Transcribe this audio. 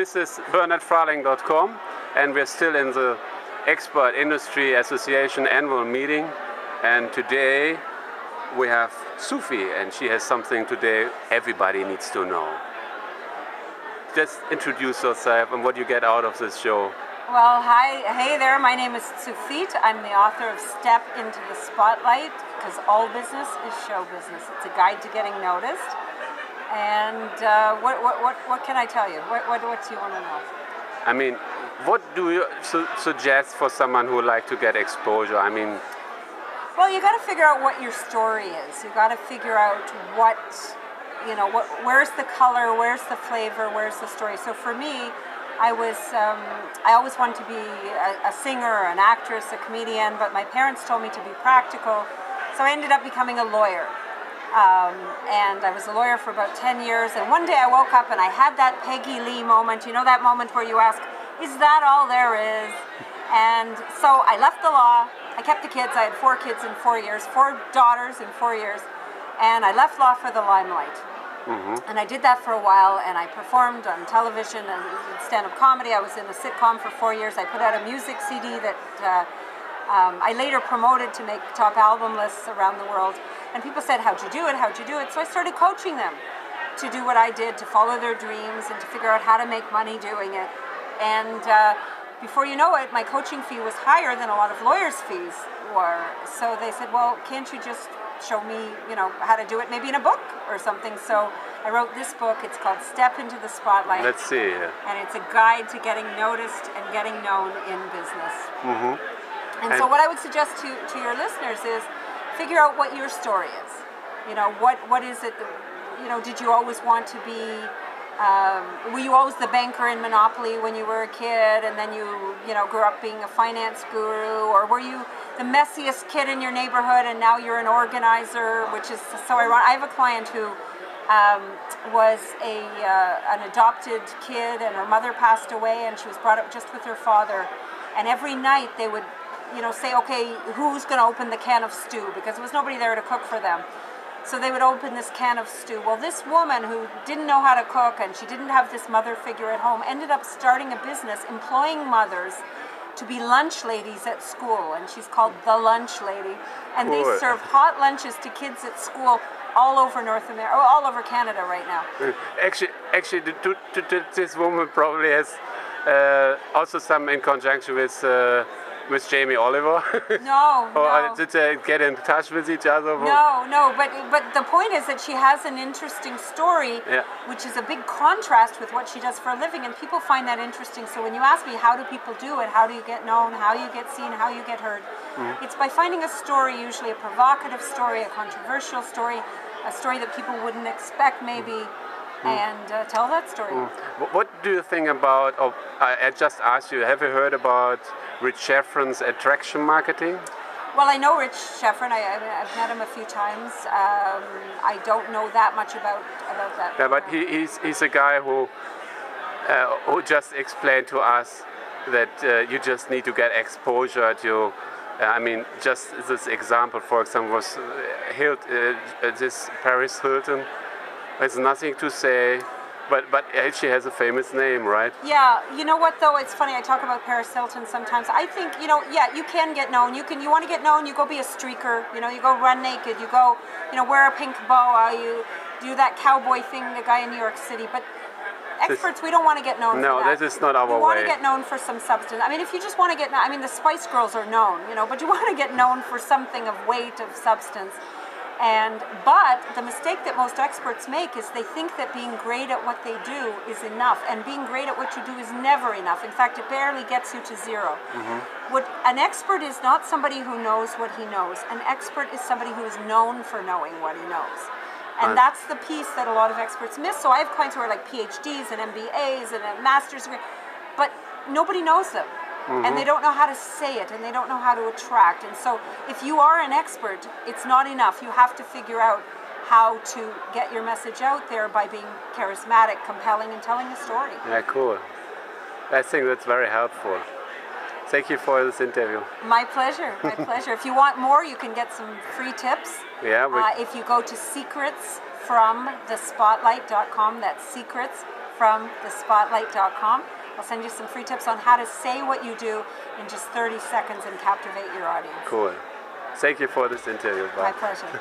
This is bernardfraling.com, and we're still in the Expert Industry Association annual meeting, and today we have Tsufit, and she has something today everybody needs to know. Just introduce yourself and what you get out of this show. Well, hey there, my name is Tsufit. I'm the author of Step into the Spotlight, because all business is show business. It's a guide to getting noticed. And what can I tell you? What do you want to know? I mean, what do you suggest for someone who would like to get exposure? I mean, well, you got to figure out what your story is. You got to figure out where's the color, where's the flavor, where's the story. So for me, I always wanted to be a singer, an actress, a comedian, but my parents told me to be practical, so I ended up becoming a lawyer. And I was a lawyer for about 10 years, and one day I woke up and I had that Peggy Lee moment, you know, that moment where you ask, is that all there is? And so I left the law, I kept the kids, I had 4 kids in 4 years, 4 daughters in 4 years, and I left law for the limelight. Mm-hmm. And I did that for a while, and I performed on television and stand-up comedy. I was in a sitcom for 4 years. I put out a music CD that I later promoted to make top album lists around the world. And people said, how'd you do it? How'd you do it? So I started coaching them to do what I did, to follow their dreams and to figure out how to make money doing it. And before you know it, my coaching fee was higher than a lot of lawyers' fees were. So they said, well, can't you just show me, how to do it maybe in a book or something? So I wrote this book. It's called Step into the Spotlight. Let's see. And it's a guide to getting noticed and getting known in business. Mm-hmm. And so what I would suggest to your listeners is figure out what your story is. What is it that, did you always want to be, were you always the banker in Monopoly when you were a kid, and then you grew up being a finance guru? Or were you the messiest kid in your neighborhood and now you're an organizer, which is so ironic. I have a client who was an adopted kid, and her mother passed away, and she was brought up just with her father. And every night they would say, okay, who's going to open the can of stew? Because there was nobody there to cook for them. So they would open this can of stew. Well, this woman who didn't know how to cook, and she didn't have this mother figure at home, ended up starting a business employing mothers to be lunch ladies at school. And she's called The Lunch Lady. And cool. They serve hot lunches to kids at school all over North America, all over Canada right now. Actually, this woman probably has also some in conjunction with Jamie Oliver? No. Or did they get in touch with each other? No, but the point is that she has an interesting story, yeah, which is a big contrast with what she does for a living, and people find that interesting. So when you ask me, how do people do it? How do you get known? How you get seen? How you get heard? Mm-hmm. It's by finding a story, usually a provocative story, a controversial story, a story that people wouldn't expect maybe, and tell that story. What do you think about, I just asked you, have you heard about Rich Schefren's attraction marketing? Well, I know Rich Schefren. I've met him a few times. I don't know that much about that. Yeah, but he's a guy who just explained to us that you just need to get exposure to. Just this example, for example, was this Paris Hilton. There's nothing to say. But she has a famous name, right? Yeah. You know what, though? It's funny. I talk about Paris Hilton sometimes. I think, you can get known. You want to get known, you go be a streaker. You go run naked. You go, wear a pink boa. You do that cowboy thing, the guy in New York City. But experts, we don't want to get known for that. No, this is not our way. You want to get known for some substance. If you just want to get known, the Spice Girls are known, but you want to get known for something of weight, of substance. But the mistake that most experts make is they think that being great at what they do is enough, and being great at what you do is never enough. In fact, it barely gets you to zero. Mm-hmm. An expert is not somebody who knows what he knows. An expert is somebody who is known for knowing what he knows. And that's the piece that a lot of experts miss. So I have clients who are like PhDs and MBAs and a master's degree, but nobody knows them. Mm-hmm. And they don't know how to say it, and they don't know how to attract. And so if you are an expert, it's not enough. You have to figure out how to get your message out there by being charismatic, compelling, and telling a story. Yeah, cool. I think that's very helpful. Thank you for this interview. My pleasure, my pleasure. If you want more, you can get some free tips. Yeah. If you go to secretsfromthespotlight.com, that's secrets from thespotlight.com. I'll send you some free tips on how to say what you do in just 30 seconds and captivate your audience. Cool. Thank you for this interview. Bye. My pleasure.